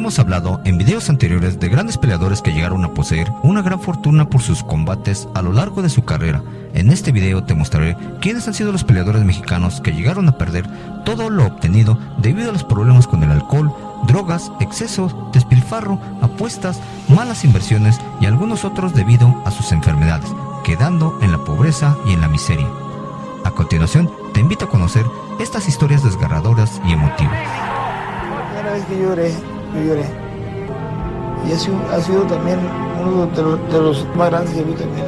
Hemos hablado en videos anteriores de grandes peleadores que llegaron a poseer una gran fortuna por sus combates a lo largo de su carrera. En este video te mostraré quiénes han sido los peleadores mexicanos que llegaron a perder todo lo obtenido debido a los problemas con el alcohol, drogas, excesos, despilfarro, apuestas, malas inversiones y algunos otros debido a sus enfermedades, quedando en la pobreza y en la miseria. A continuación, te invito a conocer estas historias desgarradoras y emotivas. La primera vez que yo lloré. Y ha sido también uno de los más grandes que vi también.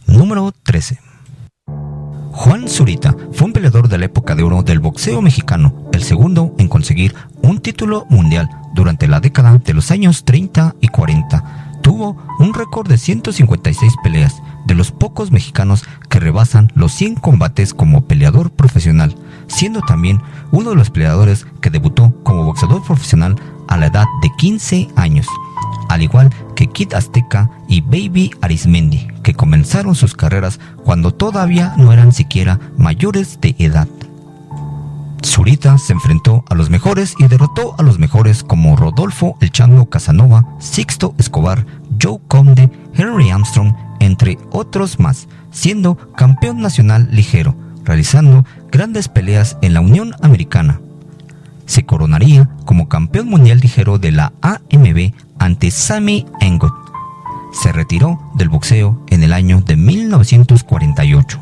Número 13. Juan Zurita fue un peleador de la época de oro del boxeo mexicano, el segundo en conseguir un título mundial durante la década de los años 30 y 40. Tuvo un récord de 156 peleas, de los pocos mexicanos que rebasan los 100 combates como peleador profesional, siendo también uno de los peleadores que debutó como boxeador profesional a la edad de 15 años, al igual que Kid Azteca y Baby Arismendi, que comenzaron sus carreras cuando todavía no eran siquiera mayores de edad. Zurita se enfrentó a los mejores y derrotó a los mejores como Rodolfo El Chango Casanova, Sixto Escobar, Joe Conde, Henry Armstrong, entre otros más, siendo campeón nacional ligero, realizando grandes peleas en la Unión Americana. Se coronaría como campeón mundial ligero de la AMB ante Sammy Engot. Se retiró del boxeo en el año de 1948.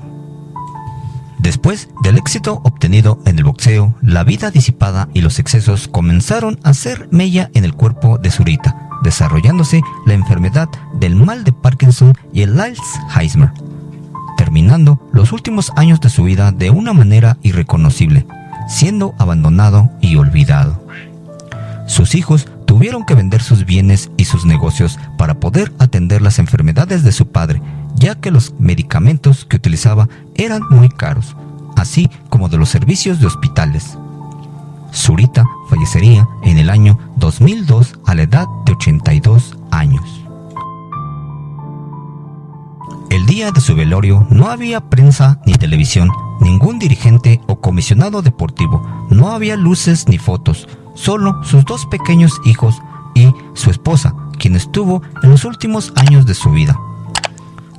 Después del éxito obtenido en el boxeo, la vida disipada y los excesos comenzaron a hacer mella en el cuerpo de Zurita, desarrollándose la enfermedad del mal de Parkinson y el Alzheimer, terminando los últimos años de su vida de una manera irreconocible, siendo abandonado y olvidado. Sus hijos tuvieron que vender sus bienes y sus negocios para poder atender las enfermedades de su padre, ya que los medicamentos que utilizaba eran muy caros, así como de los servicios de hospitales. Zurita fallecería en el año 2002 a la edad de 82 años. El día de su velorio no había prensa ni televisión, ningún dirigente o comisionado deportivo, no había luces ni fotos, solo sus dos pequeños hijos y su esposa, quien estuvo en los últimos años de su vida.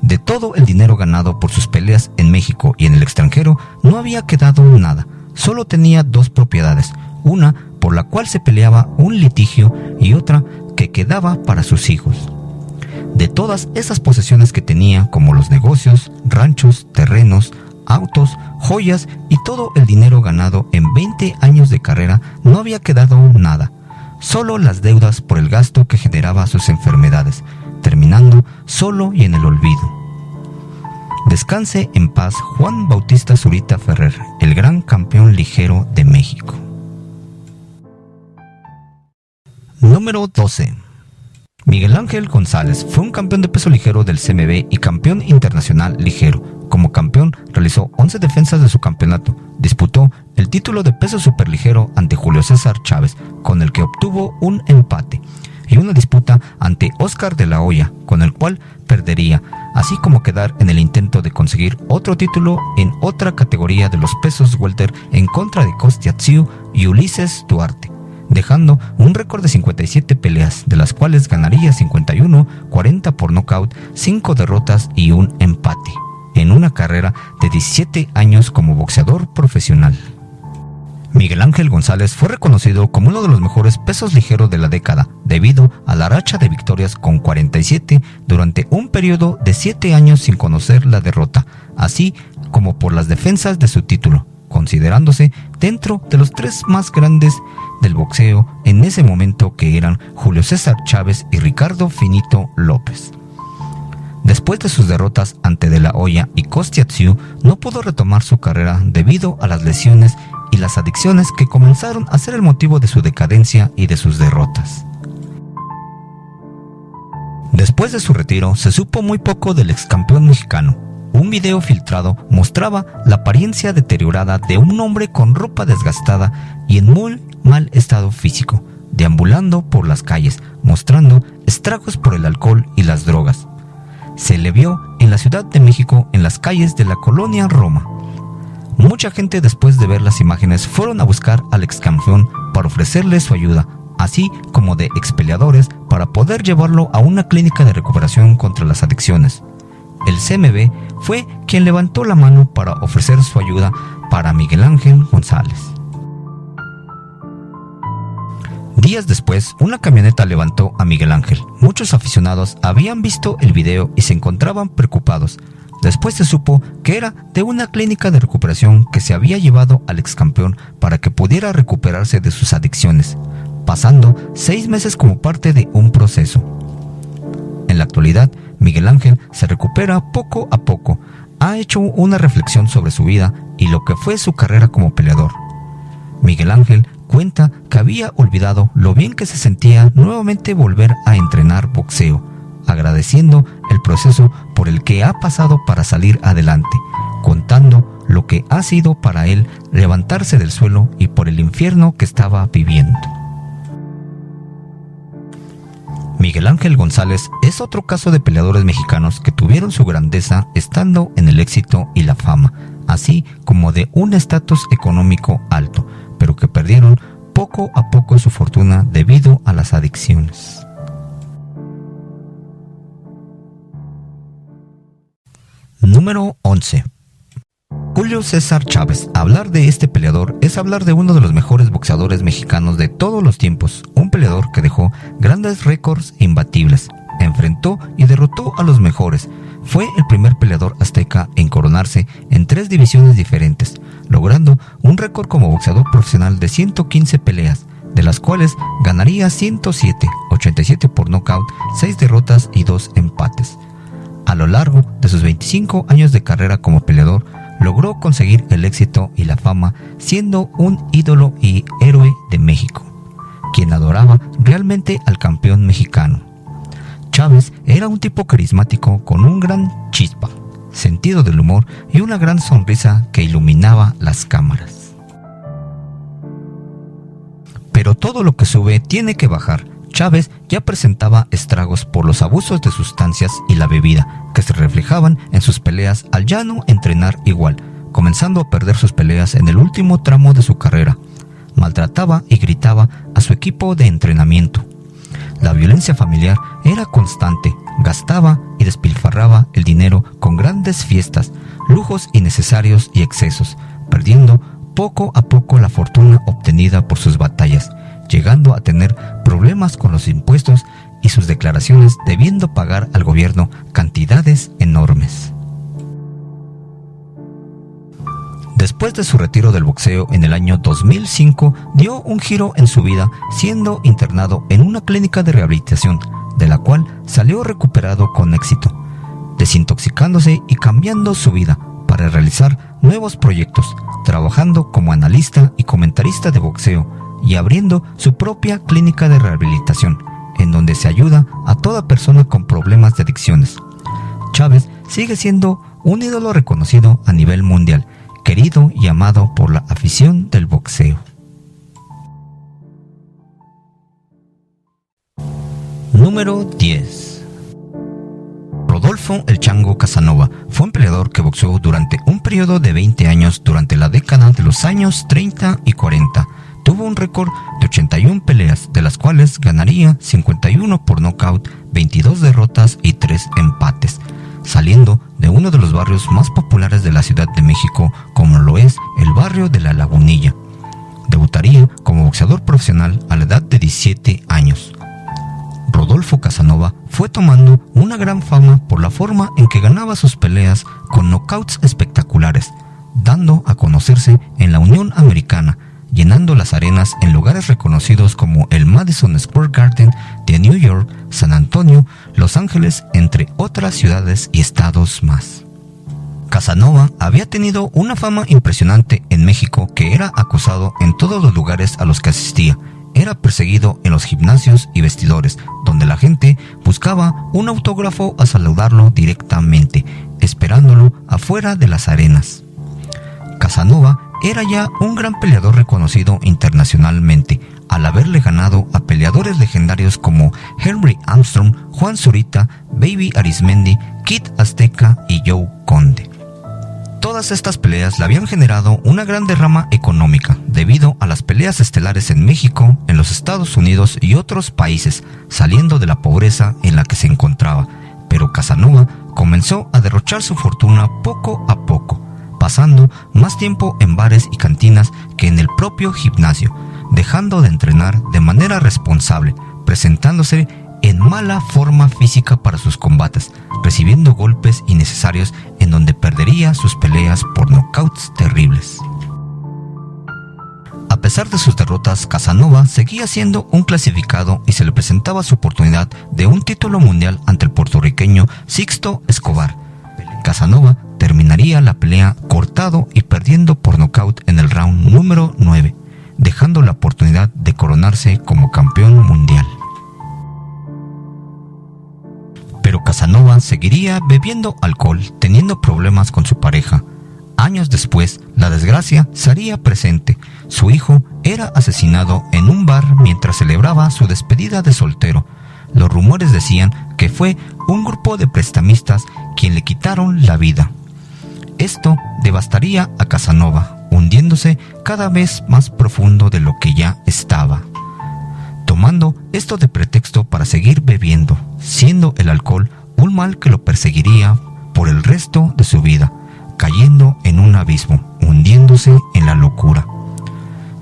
De todo el dinero ganado por sus peleas en México y en el extranjero, no había quedado nada, solo tenía dos propiedades, una por la cual se peleaba un litigio y otra que quedaba para sus hijos. De todas esas posesiones que tenía, como los negocios, ranchos, terrenos, autos, joyas y todo el dinero ganado en 20 años de carrera, no había quedado nada, solo las deudas por el gasto que generaba sus enfermedades, terminando solo y en el olvido. Descanse en paz Juan Bautista Zurita Ferrer, el gran campeón ligero de México. Número 12. Miguel Ángel González fue un campeón de peso ligero del CMB y campeón internacional ligero. Como campeón, realizó 11 defensas de su campeonato. Disputó el título de peso superligero ante Julio César Chávez, con el que obtuvo un empate, y una disputa ante Oscar de la Hoya, con el cual perdería, así como quedar en el intento de conseguir otro título en otra categoría de los pesos welter en contra de Kostya Tszyu y Ulises Duarte, dejando un récord de 57 peleas, de las cuales ganaría 51, 40 por nocaut, 5 derrotas y un empate, en una carrera de 17 años como boxeador profesional. Miguel Ángel González fue reconocido como uno de los mejores pesos ligeros de la década, debido a la racha de victorias con 47 durante un periodo de 7 años sin conocer la derrota, así como por las defensas de su título, considerándose dentro de los 3 más grandes del boxeo en ese momento, que eran Julio César Chávez y Ricardo Finito López. Después de sus derrotas ante De La Hoya y Kostya Tszyu, no pudo retomar su carrera debido a las lesiones y las adicciones que comenzaron a ser el motivo de su decadencia y de sus derrotas. Después de su retiro, se supo muy poco del ex campeón mexicano. Un video filtrado mostraba la apariencia deteriorada de un hombre con ropa desgastada y en muy mal estado físico, deambulando por las calles, mostrando estragos por el alcohol y las drogas. Se le vio en en la Ciudad de México en las calles de la colonia Roma. Mucha gente, después de ver las imágenes, fueron a buscar al excampeón para ofrecerle su ayuda, así como de expeleadores para poder llevarlo a una clínica de recuperación contra las adicciones. El CMB fue quien levantó la mano para ofrecer su ayuda para Miguel Ángel González. Días después, una camioneta levantó a Miguel Ángel. Muchos aficionados habían visto el video y se encontraban preocupados. Después se supo que era de una clínica de recuperación que se había llevado al excampeón para que pudiera recuperarse de sus adicciones, pasando 6 meses como parte de un proceso. En la actualidad, Miguel Ángel se recupera poco a poco. Ha hecho una reflexión sobre su vida y lo que fue su carrera como peleador. Miguel Ángel cuenta que había olvidado lo bien que se sentía nuevamente volver a entrenar boxeo, agradeciendo el proceso por el que ha pasado para salir adelante, contando lo que ha sido para él levantarse del suelo y por el infierno que estaba viviendo. Miguel Ángel González es otro caso de peleadores mexicanos que tuvieron su grandeza estando en el éxito y la fama, así como de un estatus económico alto, pero que perdieron poco a poco su fortuna debido a las adicciones. Número 11. Julio César Chávez. Hablar de este peleador es hablar de uno de los mejores boxeadores mexicanos de todos los tiempos, un peleador que dejó grandes récords imbatibles, enfrentó y derrotó a los mejores. Fue el primer peleador azteca en coronarse en 3 divisiones diferentes, logrando un récord como boxeador profesional de 115 peleas, de las cuales ganaría 107, 87 por nocaut, 6 derrotas y 2 empates. A lo largo de sus 25 años de carrera como peleador, logró conseguir el éxito y la fama siendo un ídolo y héroe de México, quien adoraba realmente al campeón mexicano. Chávez era un tipo carismático con un gran chispa, sentido del humor y una gran sonrisa que iluminaba las cámaras. Pero todo lo que sube tiene que bajar. Chávez ya presentaba estragos por los abusos de sustancias y la bebida, que se reflejaban en sus peleas al ya no entrenar igual, comenzando a perder sus peleas en el último tramo de su carrera. Maltrataba y gritaba a su equipo de entrenamiento. La violencia familiar era constante, gastaba y despilfarraba el dinero con grandes fiestas, lujos innecesarios y excesos, perdiendo poco a poco la fortuna obtenida por sus batallas, llegando a tener problemas con los impuestos y sus declaraciones, debiendo pagar al gobierno cantidades enormes. Después de su retiro del boxeo en el año 2005, dio un giro en su vida, siendo internado en una clínica de rehabilitación, de la cual salió recuperado con éxito, desintoxicándose y cambiando su vida para realizar nuevos proyectos, trabajando como analista y comentarista de boxeo y abriendo su propia clínica de rehabilitación, en donde se ayuda a toda persona con problemas de adicciones. Chávez sigue siendo un ídolo reconocido a nivel mundial, querido y amado por la afición del boxeo. Número 10. Rodolfo El Chango Casanova fue un peleador que boxeó durante un periodo de 20 años durante la década de los años 30 y 40. Tuvo un récord de 81 peleas, de las cuales ganaría 51 por nocaut, 22 derrotas y 3 empates, saliendo de uno de los barrios más populares de la Ciudad de México, como lo es el barrio de La Lagunilla. Debutaría como boxeador profesional a la edad de 17 años. Rodolfo Casanova fue tomando una gran fama por la forma en que ganaba sus peleas con knockouts espectaculares, dando a conocerse en la Unión Americana, llenando las arenas en lugares reconocidos como el Madison Square Garden de New York, San Antonio, Los Ángeles, entre otras ciudades y estados más. Casanova había tenido una fama impresionante en México, que era acosado en todos los lugares a los que asistía. Era perseguido en los gimnasios y vestidores, donde la gente buscaba un autógrafo a saludarlo directamente, esperándolo afuera de las arenas. Casanova era ya un gran peleador reconocido internacionalmente, al haberle ganado a peleadores legendarios como Henry Armstrong, Juan Zurita, Baby Arismendi, Kid Azteca y Joe Conde. Todas estas peleas le habían generado una gran derrama económica debido a las peleas estelares en México, en los Estados Unidos y otros países, saliendo de la pobreza en la que se encontraba. Pero Casanova comenzó a derrochar su fortuna poco a poco, pasando más tiempo en bares y cantinas que en el propio gimnasio, dejando de entrenar de manera responsable, presentándose en mala forma física para sus combates, recibiendo golpes innecesarios en donde perdería sus peleas por knockouts terribles. A pesar de sus derrotas, Casanova seguía siendo un clasificado y se le presentaba su oportunidad de un título mundial ante el puertorriqueño Sixto Escobar. Casanova terminaría la pelea cortado y perdiendo por nocaut en el round número 9, dejando la oportunidad de coronarse como campeón mundial. Pero Casanova seguiría bebiendo alcohol, teniendo problemas con su pareja. Años después, la desgracia se haría presente. Su hijo era asesinado en un bar mientras celebraba su despedida de soltero. Los rumores decían que fue un grupo de prestamistas quien le quitaron la vida. Esto devastaría a Casanova, hundiéndose cada vez más profundo de lo que ya estaba, tomando esto de pretexto para seguir bebiendo, siendo el alcohol un mal que lo perseguiría por el resto de su vida, cayendo en un abismo, hundiéndose en la locura,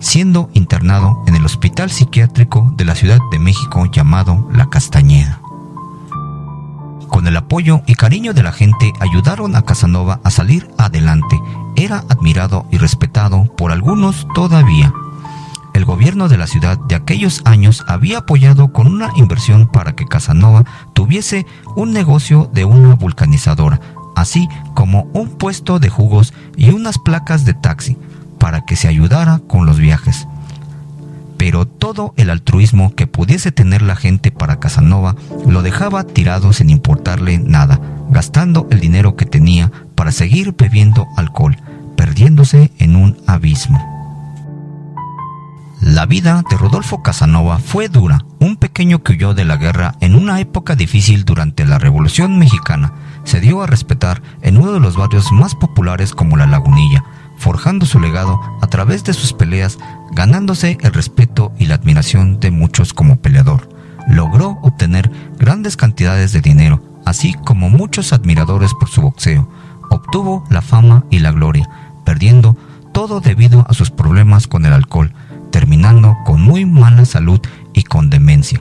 siendo internado en el hospital psiquiátrico de la Ciudad de México llamado La Castañeda. Con el apoyo y cariño de la gente ayudaron a Casanova a salir adelante. Era admirado y respetado por algunos todavía. El gobierno de la ciudad de aquellos años había apoyado con una inversión para que Casanova tuviese un negocio de una vulcanizadora, así como un puesto de jugos y unas placas de taxi, para que se ayudara con los viajes. Pero todo el altruismo que pudiese tener la gente para Casanova lo dejaba tirado sin importarle nada, gastando el dinero que tenía para seguir bebiendo alcohol, perdiéndose en un abismo. La vida de Rodolfo Casanova fue dura, un pequeño que huyó de la guerra en una época difícil durante la Revolución Mexicana. Se dio a respetar en uno de los barrios más populares como La Lagunilla, forjando su legado a través de sus peleas, ganándose el respeto y la admiración de muchos como peleador. Logró obtener grandes cantidades de dinero, así como muchos admiradores por su boxeo. Obtuvo la fama y la gloria, perdiendo todo debido a sus problemas con el alcohol, terminando con muy mala salud y con demencia.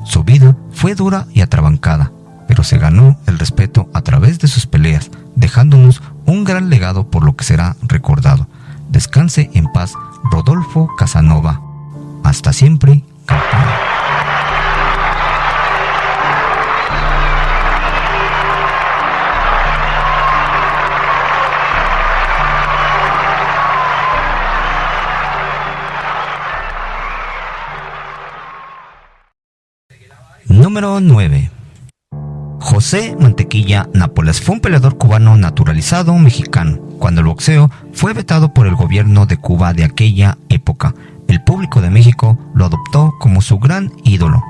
Su vida fue dura y atrabancada, pero se ganó el respeto a través de sus peleas, dejándonos un gran legado por lo que será recordado. Descanse en paz, Rodolfo Casanova. Hasta siempre, campeón. Número 9. José Mantequilla Nápoles fue un peleador cubano naturalizado mexicano. Cuando el boxeo fue vetado por el gobierno de Cuba de aquella época, el público de México lo adoptó como su gran ídolo.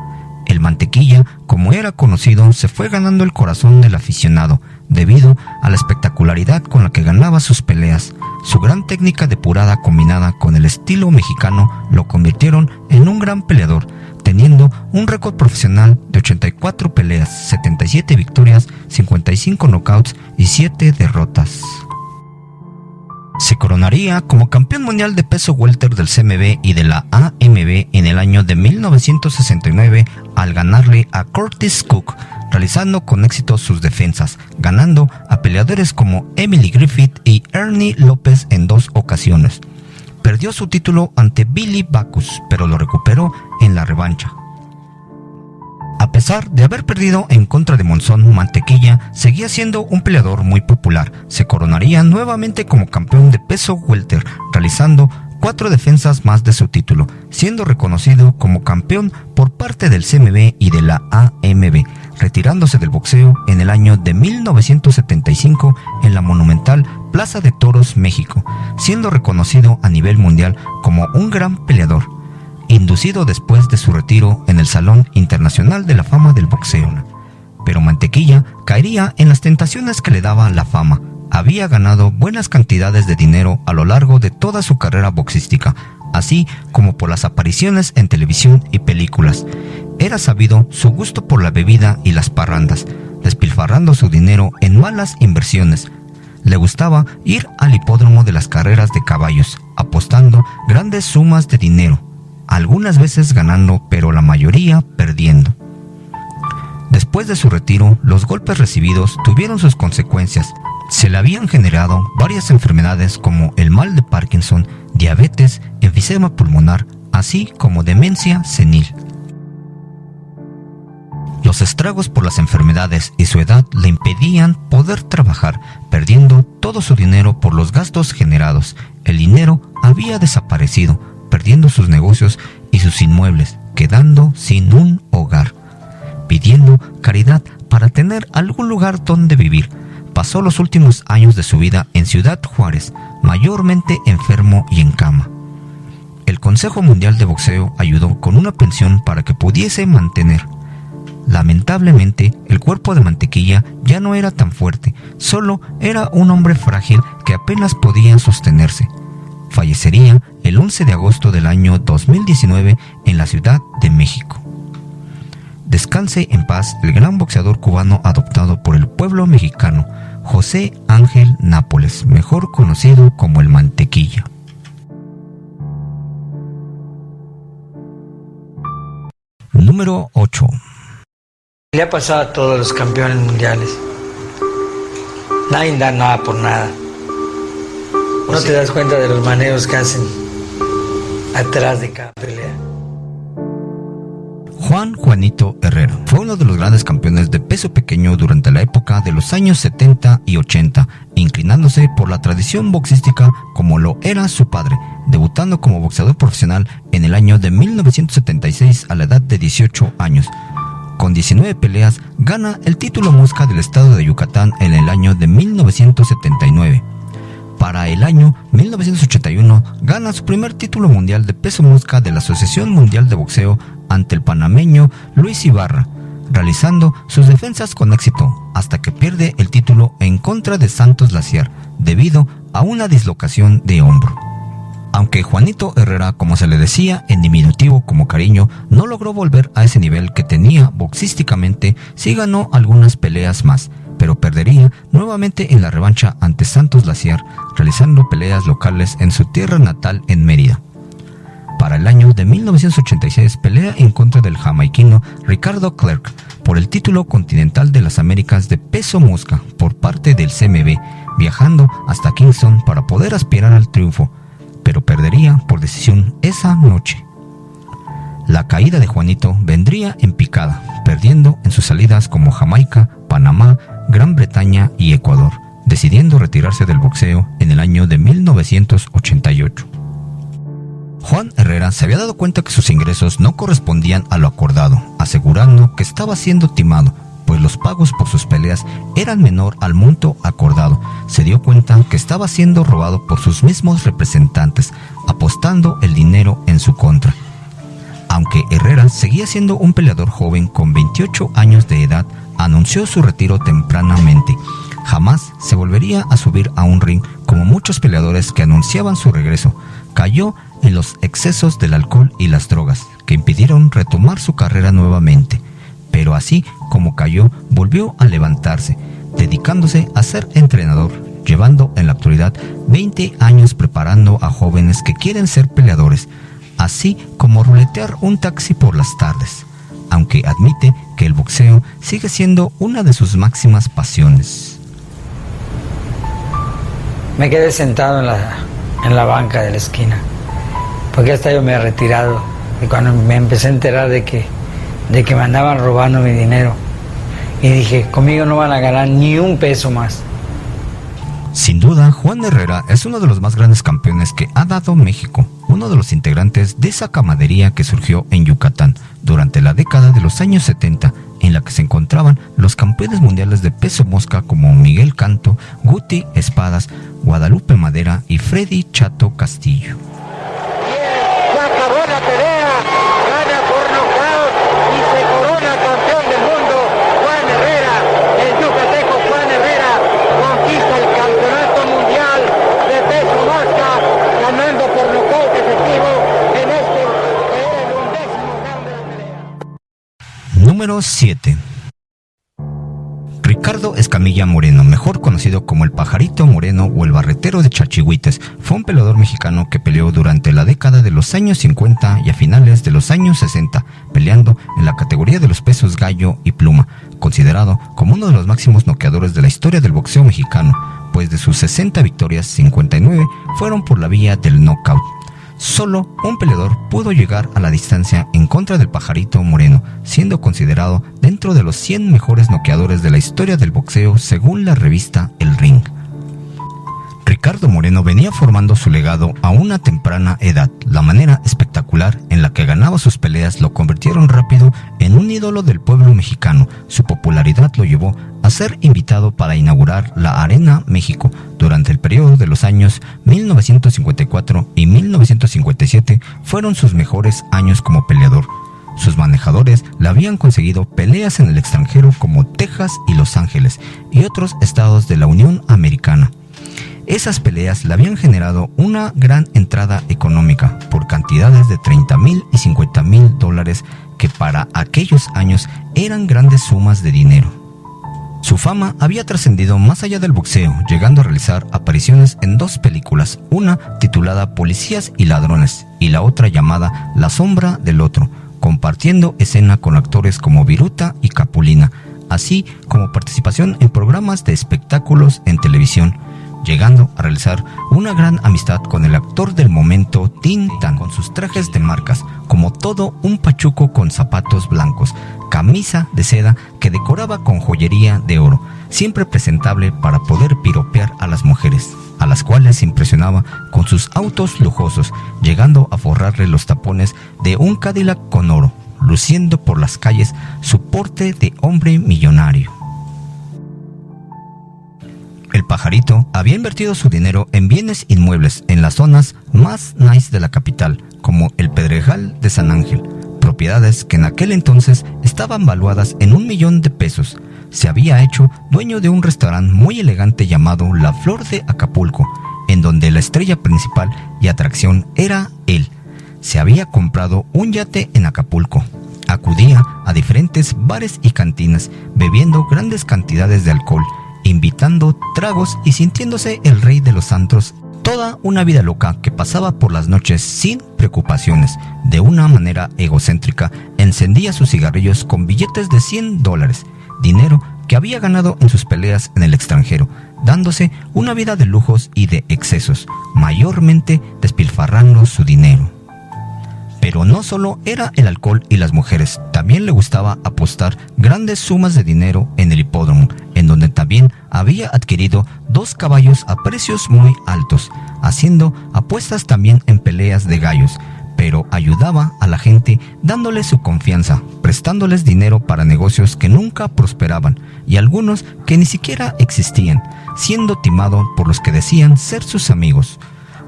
El Mantequilla, como era conocido, se fue ganando el corazón del aficionado debido a la espectacularidad con la que ganaba sus peleas. Su gran técnica depurada combinada con el estilo mexicano lo convirtieron en un gran peleador, teniendo un récord profesional de 84 peleas, 77 victorias, 55 knockouts y 7 derrotas. Se coronaría como campeón mundial de peso welter del CMB y de la AMB en el año de 1969 al ganarle a Curtis Cook, realizando con éxito sus defensas, ganando a peleadores como Emily Griffith y Ernie López en 2 ocasiones. Perdió su título ante Billy Backus, pero lo recuperó en la revancha. A pesar de haber perdido en contra de Monzón, Mantequilla seguía siendo un peleador muy popular. Se coronaría nuevamente como campeón de peso welter, realizando 4 defensas más de su título, siendo reconocido como campeón por parte del CMB y de la AMB, retirándose del boxeo en el año de 1975 en la monumental Plaza de Toros, México, siendo reconocido a nivel mundial como un gran peleador, inducido después de su retiro en el Salón Internacional de la Fama del Boxeo. pero Mantequilla caería en las tentaciones que le daba la fama. Había ganado buenas cantidades de dinero a lo largo de toda su carrera boxística, así como por las apariciones en televisión y películas. Era sabido su gusto por la bebida y las parrandas, despilfarrando su dinero en malas inversiones. Le gustaba ir al hipódromo de las carreras de caballos, apostando grandes sumas de dinero, algunas veces ganando, pero la mayoría perdiendo. Después de su retiro, los golpes recibidos tuvieron sus consecuencias. Se le habían generado varias enfermedades como el mal de Parkinson, diabetes, enfisema pulmonar, así como demencia senil. Los estragos por las enfermedades y su edad le impedían poder trabajar, perdiendo todo su dinero por los gastos generados. El dinero había desaparecido, perdiendo sus negocios y sus inmuebles, quedando sin un hogar. Pidiendo caridad para tener algún lugar donde vivir, pasó los últimos años de su vida en Ciudad Juárez, mayormente enfermo y en cama. El Consejo Mundial de Boxeo ayudó con una pensión para que pudiese mantener. Lamentablemente, el cuerpo de Mantequilla ya no era tan fuerte, solo era un hombre frágil que apenas podía sostenerse. Fallecería el 11 de agosto del año 2019 en la Ciudad de México. Descanse en paz el gran boxeador cubano adoptado por el pueblo mexicano, José Ángel Nápoles, mejor conocido como el Mantequilla. Número 8. Le ha pasado a todos los campeones mundiales. Nadie da nada por nada. No te das cuenta de los maneos que hacen atrás de cada pelea. Juanito Herrera fue uno de los grandes campeones de peso pequeño durante la época de los años 70 y 80, inclinándose por la tradición boxística como lo era su padre, debutando como boxeador profesional en el año de 1976 a la edad de 18 años. Con 19 peleas, gana el título mosca del estado de Yucatán en el año de 1979. Para el año 1981, gana su primer título mundial de peso mosca de la Asociación Mundial de Boxeo ante el panameño Luis Ibarra, realizando sus defensas con éxito, hasta que pierde el título en contra de Santos Laciar, debido a una dislocación de hombro. Aunque Juanito Herrera, como se le decía en diminutivo como cariño, no logró volver a ese nivel que tenía boxísticamente, sí ganó algunas peleas más, pero perdería nuevamente en la revancha ante Santos Laciar, realizando peleas locales en su tierra natal en Mérida. Para el año de 1986 pelea en contra del jamaiquino Ricardo Clark por el título continental de las Américas de peso mosca por parte del CMB, viajando hasta Kingston para poder aspirar al triunfo, pero perdería por decisión esa noche. La caída de Juanito vendría en picada, perdiendo en sus salidas como Jamaica, Panamá, Gran Bretaña y Ecuador, decidiendo retirarse del boxeo en el año de 1988. Juan Herrera se había dado cuenta que sus ingresos no correspondían a lo acordado, asegurando que estaba siendo timado, pues los pagos por sus peleas eran menor al monto acordado. Se dio cuenta que estaba siendo robado por sus mismos representantes, apostando el dinero en su contra. Aunque Herrera seguía siendo un peleador joven con 28 años de edad, anunció su retiro tempranamente. Jamás se volvería a subir a un ring como muchos peleadores que anunciaban su regreso. Cayó en los excesos del alcohol y las drogas, que impidieron retomar su carrera nuevamente. Pero así como cayó, volvió a levantarse, dedicándose a ser entrenador, llevando en la actualidad 20 años preparando a jóvenes que quieren ser peleadores, así como ruletear un taxi por las tardes, aunque admite que el boxeo sigue siendo una de sus máximas pasiones. Me quedé sentado en la banca de la esquina, porque hasta yo me he retirado, y cuando me empecé a enterar de que me andaban robando mi dinero, y dije, conmigo no van a ganar ni un peso más. Sin duda, Juan Herrera es uno de los más grandes campeones que ha dado México, uno de los integrantes de esa camaradería que surgió en Yucatán durante la década de los años 70, en la que se encontraban los campeones mundiales de peso mosca como Miguel Canto, Guti Espadas, Guadalupe Madera y Freddy Chato Castillo. Se acabó la pelea, gana por nocaut y se corona campeón del mundo Juan Herrera. Número 7. Ricardo Escamilla Moreno, mejor conocido como el Pajarito Moreno o el Barretero de Chalchihuites, fue un peleador mexicano que peleó durante la década de los años 50 y a finales de los años 60, peleando en la categoría de los pesos gallo y pluma, considerado como uno de los máximos noqueadores de la historia del boxeo mexicano, pues de sus 60 victorias, 59 fueron por la vía del knockout. Solo un peleador pudo llegar a la distancia en contra del Pajarito Moreno, siendo considerado dentro de los 100 mejores noqueadores de la historia del boxeo según la revista El Ring. Ricardo Moreno venía formando su legado a una temprana edad. La manera espectacular en la que ganaba sus peleas lo convirtieron rápido en un ídolo del pueblo mexicano. Su popularidad lo llevó a ser invitado para inaugurar la Arena México. Durante el periodo de los años 1954 y 1957 fueron sus mejores años como peleador. Sus manejadores le habían conseguido peleas en el extranjero como Texas y Los Ángeles y otros estados de la Unión Americana. Esas peleas le habían generado una gran entrada económica por cantidades de $30,000 y $50,000 que para aquellos años eran grandes sumas de dinero. Su fama había trascendido más allá del boxeo, llegando a realizar apariciones en 2 películas, una titulada Policías y Ladrones y la otra llamada La Sombra del Otro, compartiendo escena con actores como Viruta y Capulina, así como participación en programas de espectáculos en televisión, llegando a realizar una gran amistad con el actor del momento Tin Tan, con sus trajes de marcas, como todo un pachuco con zapatos blancos, camisa de seda que decoraba con joyería de oro, siempre presentable para poder piropear a las mujeres, a las cuales impresionaba con sus autos lujosos, llegando a forrarle los tapones de un Cadillac con oro, luciendo por las calles su porte de hombre millonario. El Pajarito había invertido su dinero en bienes inmuebles en las zonas más nice de la capital, como el Pedregal de San Ángel, propiedades que en aquel entonces estaban valuadas en $1 millón. Se había hecho dueño de un restaurante muy elegante llamado La Flor de Acapulco, en donde la estrella principal y atracción era él. Se había comprado un yate en Acapulco. Acudía a diferentes bares y cantinas, bebiendo grandes cantidades de alcohol, invitando tragos y sintiéndose el rey de los antros. Toda una vida loca que pasaba por las noches sin preocupaciones. De una manera egocéntrica, encendía sus cigarrillos con billetes de $100, dinero que había ganado en sus peleas en el extranjero, dándose una vida de lujos y de excesos, mayormente despilfarrando su dinero. Pero no solo era el alcohol y las mujeres, también le gustaba apostar grandes sumas de dinero en el hipódromo, en donde también había adquirido 2 caballos a precios muy altos, haciendo apuestas también en peleas de gallos, pero ayudaba a la gente dándole su confianza, prestándoles dinero para negocios que nunca prosperaban y algunos que ni siquiera existían, siendo timado por los que decían ser sus amigos.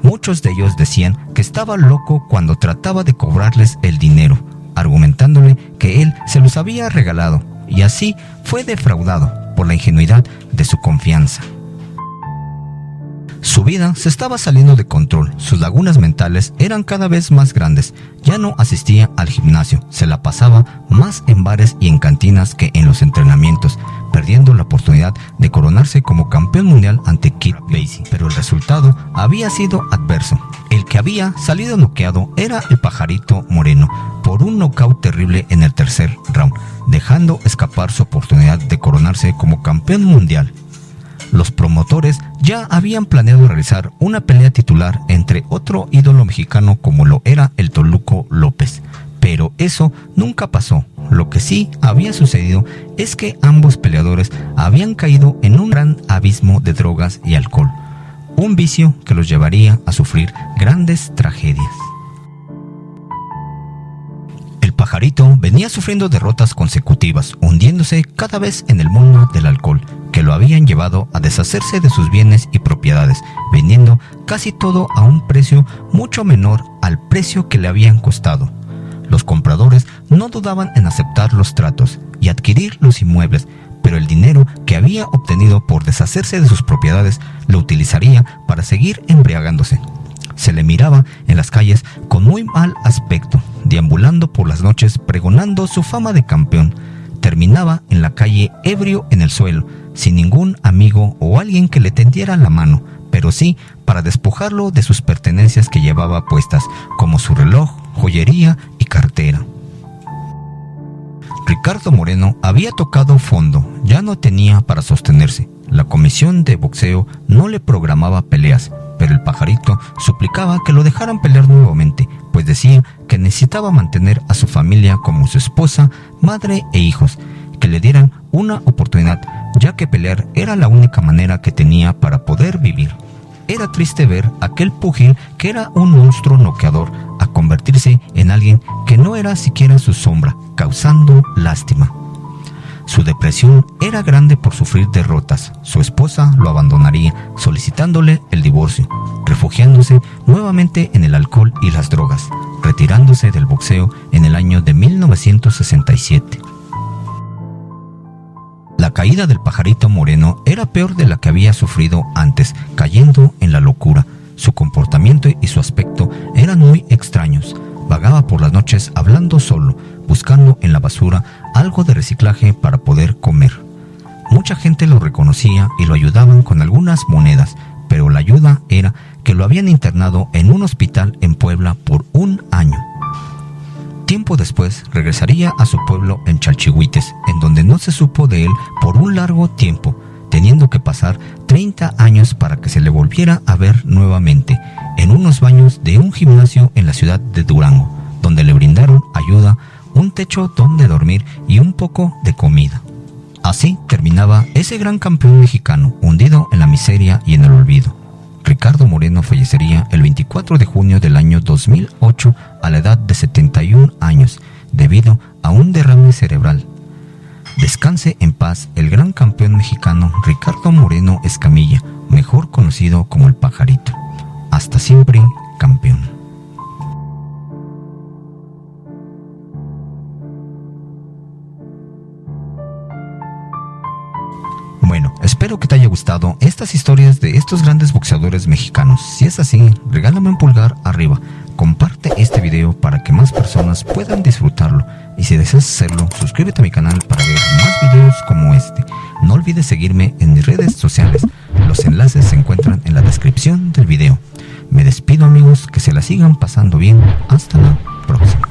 Muchos de ellos decían que estaba loco cuando trataba de cobrarles el dinero, argumentándole que él se los había regalado, y así fue defraudado por la ingenuidad de su confianza. Su vida se estaba saliendo de control, sus lagunas mentales eran cada vez más grandes, ya no asistía al gimnasio, se la pasaba más en bares y en cantinas que en los entrenamientos, perdiendo la oportunidad de coronarse como campeón mundial ante Kid Basie. Pero el resultado había sido adverso. El que había salido noqueado era el Pajarito Moreno, por un nocaut terrible en el tercer round, dejando escapar su oportunidad de coronarse como campeón mundial. Los promotores ya habían planeado realizar una pelea titular entre otro ídolo mexicano como lo era el Toluco López, pero eso nunca pasó. Lo que sí había sucedido es que ambos peleadores habían caído en un gran abismo de drogas y alcohol, un vicio que los llevaría a sufrir grandes tragedias. El Pajarito venía sufriendo derrotas consecutivas, hundiéndose cada vez en el mundo del alcohol, que lo habían llevado a deshacerse de sus bienes y propiedades, vendiendo casi todo a un precio mucho menor al precio que le habían costado. Los compradores no dudaban en aceptar los tratos y adquirir los inmuebles, pero el dinero que había obtenido por deshacerse de sus propiedades lo utilizaría para seguir embriagándose. Se le miraba en las calles con muy mal aspecto, deambulando por las noches pregonando su fama de campeón. terminaba en la calle ebrio en el suelo, sin ningún amigo o alguien que le tendiera la mano, pero sí para despojarlo de sus pertenencias que llevaba puestas, como su reloj, joyería y cartera. Ricardo Moreno había tocado fondo, ya no tenía para sostenerse. La comisión de boxeo no le programaba peleas, pero el pajarito suplicaba que lo dejaran pelear nuevamente, pues decía que necesitaba mantener a su familia como su esposa, madre e hijos, que le dieran una oportunidad, ya que pelear era la única manera que tenía para poder vivir. Era triste ver a aquel púgil que era un monstruo noqueador a convertirse en alguien que no era siquiera su sombra, causando lástima. Su depresión era grande por sufrir derrotas. Su esposa lo abandonaría, solicitándole el divorcio, refugiándose nuevamente en el alcohol y las drogas, retirándose del boxeo en el año de 1967. La caída del pajarito Moreno era peor de la que había sufrido antes, cayendo en la locura. Su comportamiento y su aspecto eran muy extraños. Vagaba por las noches hablando solo, buscando en la basura algo de reciclaje para poder comer. Mucha gente lo reconocía y lo ayudaban con algunas monedas, pero la ayuda era que lo habían internado en un hospital en Puebla por 1 año. Tiempo después regresaría a su pueblo en Chalchihuites, en donde no se supo de él por un largo tiempo, teniendo que pasar 30 años para que se le volviera a ver nuevamente, en unos baños de un gimnasio en la ciudad de Durango, donde le brindaron ayuda, un techo donde dormir y un poco de comida. Así terminaba ese gran campeón mexicano, hundido en la miseria y en el olvido. Ricardo Moreno fallecería el 24 de junio del año 2008 a la edad de 71 años, debido a un derrame cerebral. Descanse en paz el gran campeón mexicano Ricardo Moreno Escamilla, mejor conocido como el Pajarito. Hasta siempre, campeón. Bueno, espero que te haya gustado estas historias de estos grandes boxeadores mexicanos. Si es así, regálame un pulgar arriba. Comparte este video para que más personas puedan disfrutarlo. Y si deseas hacerlo, suscríbete a mi canal para ver más videos como este. No olvides seguirme en mis redes sociales. Los enlaces se encuentran en la descripción del video. Me despido, amigos, que se la sigan pasando bien. Hasta la próxima.